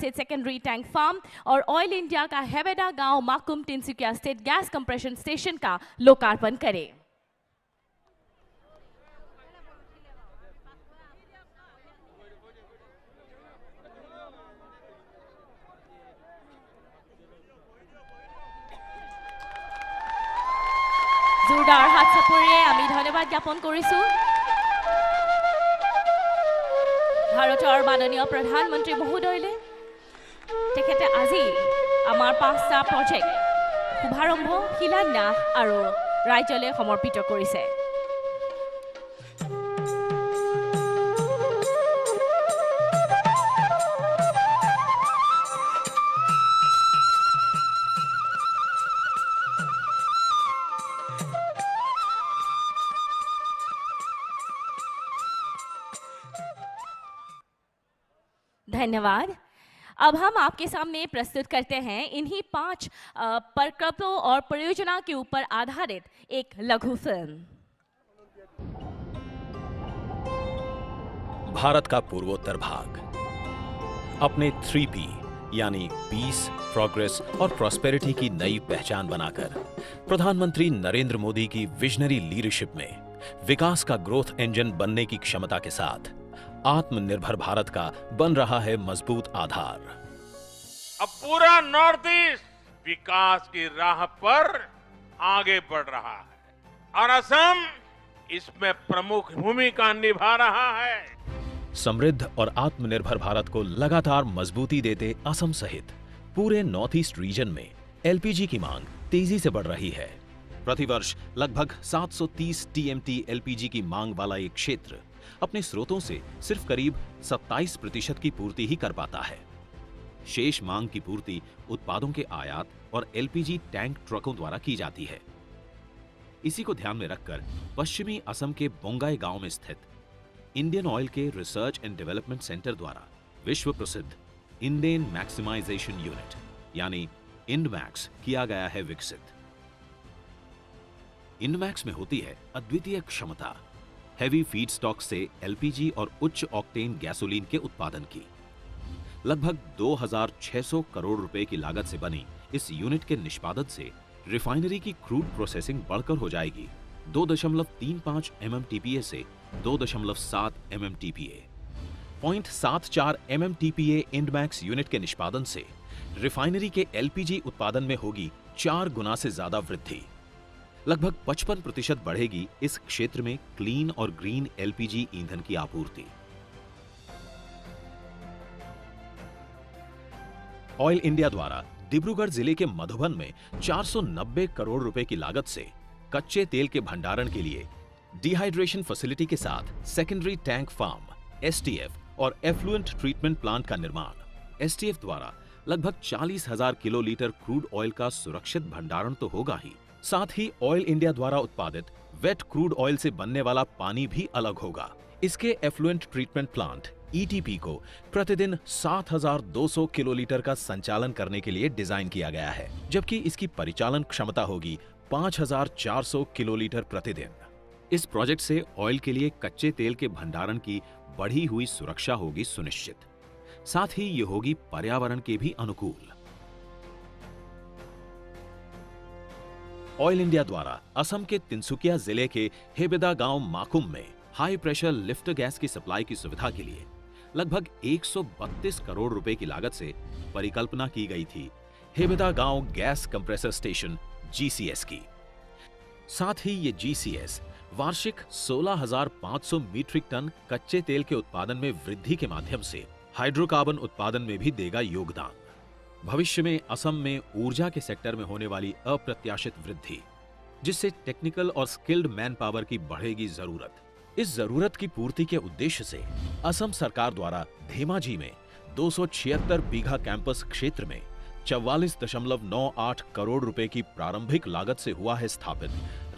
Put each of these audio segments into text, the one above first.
State secondary tank farm और oil India का हेबेदा गांव Makum Tinsukia state gas compression station का लोकार्पण करें। जोरदार हाथ चापरे आमी धन्यवाद ज्ञापन करिছো। भारतर माननीय प्रधानमंत्री महोदयले तेखेते আজি आमार 5टा प्रोजेक्ट शुभारम्भ शिलान्यास और राज्यले समर्पित करिছে। धन्यवाद। अब हम आपके सामने प्रस्तुत करते हैं इन्हीं 5 प्रकल्पों और परियोजना के ऊपर आधारित एक लघु फिल्म। भारत का पूर्वोत्तर भाग अपने 3P यानी पीस, प्रोग्रेस और प्रॉस्पेरिटी की नई पहचान बनाकर प्रधानमंत्री नरेंद्र मोदी की विजनरी लीडरशिप में विकास का ग्रोथ इंजन बनने की क्षमता के साथ आत्मनिर्भर भारत का बन रहा है मजबूत आधार। अब पूरा नॉर्थ ईस्ट विकास की राह पर आगे बढ़ रहा है और असम इसमें प्रमुख भूमिका निभा रहा है। समृद्ध और आत्मनिर्भर भारत को लगातार मजबूती देते असम सहित पूरे नॉर्थ ईस्ट रीजन में एलपीजी की मांग तेजी से बढ़ रही है। प्रतिवर्ष लगभग 730 टीएमटी एलपीजी की मांग वाला एक क्षेत्र अपने स्रोतों से सिर्फ करीब 27% की पूर्ति ही कर पाता है। शेष मांग की पूर्ति उत्पादों के आयात और एलपीजी टैंक ट्रकों द्वारा की जाती है। इसी को ध्यान में रखकर पश्चिमी असम के बोंगाई गांव में स्थित इंडियन ऑयल के रिसर्च एंड डेवलपमेंट सेंटर द्वारा विश्व प्रसिद्ध इंडेन मैक्सिमाइजेशन यूनिट यानी इंडमैक्स किया गया है विकसित। इंडमैक्स में होती है अद्वितीय क्षमता हैवी फीडस्टॉक से एलपीजी और उच्च ऑक्टेन गैसोलीन के उत्पादन की। लगभग 2600 करोड़ रुपए की लागत से बनी इस यूनिट के निष्पादन से रिफाइनरी की क्रूड प्रोसेसिंग बढ़कर हो जाएगी 2.35 MMTPA से 2.7 MMTPA। 0.74 MMTPA इंडमैक्स यूनिट के निष्पादन से रिफाइनरी के एलपीजी उत्पादन में होगी 4 गुना से ज्यादा वृद्धि। लगभग 55% बढ़ेगी इस क्षेत्र में क्लीन और ग्रीन एलपीजी ईंधन की आपूर्ति। ऑयल इंडिया द्वारा डिब्रूगढ़ जिले के मधुबन में 490 करोड़ रुपए की लागत से कच्चे तेल के भंडारण के लिए डिहाइड्रेशन फैसिलिटी के साथ सेकेंडरी टैंक फार्म एसटीएफ और एफ्लुएंट ट्रीटमेंट प्लांट का निर्माण। एसटीएफ द्वारा लगभग 40,000 किलोलीटर क्रूड ऑयल का सुरक्षित भंडारण तो होगा ही, साथ ही ऑयल इंडिया द्वारा उत्पादित वेट क्रूड ऑयल से बनने वाला पानी भी अलग होगा। इसके एफ्लुएंट ट्रीटमेंट प्लांट ईटीपी को प्रतिदिन 7,200 किलोलीटर का संचालन करने के लिए डिजाइन किया गया है, जबकि इसकी परिचालन क्षमता होगी 5,400 किलोलीटर प्रतिदिन। इस प्रोजेक्ट से ऑयल के लिए कच्चे तेल के भंडारण की बढ़ी हुई सुरक्षा होगी सुनिश्चित, साथ ही ये होगी पर्यावरण के भी अनुकूल। ऑयल इंडिया द्वारा असम के तिनसुकिया जिले के हेबेदा गांव माकुम में हाई प्रेशर लिफ्ट गैस की सप्लाई की सुविधा के लिए लगभग 132 करोड़ रुपए की लागत से परिकल्पना की गई थी हेबेदा गांव गैस कंप्रेसर स्टेशन जीसीएस की। साथ ही ये जीसीएस वार्षिक 16,500 मीट्रिक टन कच्चे तेल के उत्पादन में वृद्धि के माध्यम से हाइड्रोकार्बन उत्पादन में भी देगा योगदान। भविष्य में असम में ऊर्जा के सेक्टर में होने वाली अप्रत्याशित वृद्धि, जिससे टेक्निकल और स्किल्ड मैन पावर की बढ़ेगी जरूरत। इस जरूरत की पूर्ति के उद्देश्य से असम सरकार द्वारा धेमाजी में 276 बीघा कैंपस क्षेत्र में 44.98 करोड़ रुपए की प्रारंभिक लागत से हुआ है स्थापित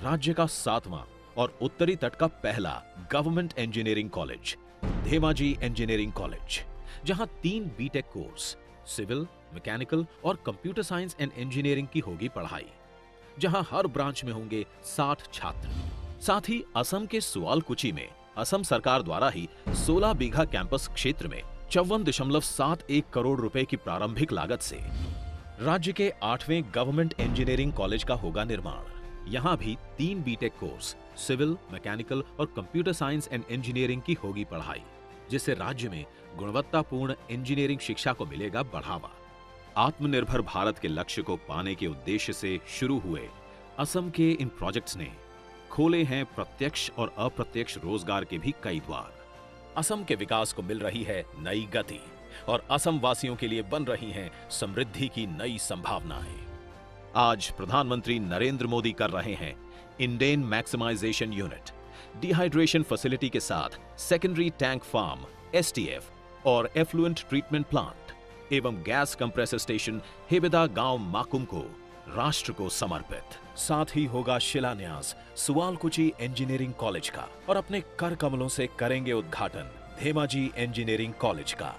राज्य का 7वां और उत्तरी तट का पहला government engineering college, Dhemaji engineering college, जहां 3 बीटेक कोर्स सिविल, मैकेनिकल और कंप्यूटर साइंस एंड इंजीनियरिंग की होगी पढ़ाई, जहां हर ब्रांच में होंगे 60 छात्र। साथ ही असम के सुआलकुची में असम सरकार द्वारा ही 16 बीघा कैंपस क्षेत्र में 54.71 करोड़ रुपए की प्रारंभिक लागत से राज्य के 8वें गवर्नमेंट इंजीनियरिंग कॉलेज का होगा निर्माण। यहाँ भी 3 बीटेक कोर्स सिविल, मैकेनिकल और कंप्यूटर साइंस एंड इंजीनियरिंग की होगी पढ़ाई, जिससे राज्य में गुणवत्तापूर्ण इंजीनियरिंग शिक्षा को मिलेगा बढ़ावा। आत्मनिर्भर भारत के लक्ष्य को पाने के उद्देश्य से शुरू हुए असम के इन प्रोजेक्ट्स ने खोले हैं प्रत्यक्ष और अप्रत्यक्ष रोजगार के भी कई द्वार। असम के विकास को मिल रही है नई गति और असम वासियों के लिए बन रही हैं समृद्धि की नई संभावनाएं। आज प्रधानमंत्री नरेंद्र मोदी कर रहे हैं Indane maximization unit, dehydration facility के साथ सेकेंडरी टैंक फार्म STF और एफ्लुएंट ट्रीटमेंट प्लांट एवं गैस कंप्रेसर स्टेशन हेबेदा गांव माकुम को राष्ट्र को समर्पित। साथ ही होगा शिलान्यास सुवालकुची इंजीनियरिंग कॉलेज का और अपने कर कमलों से करेंगे उद्घाटन धेमाजी इंजीनियरिंग कॉलेज का।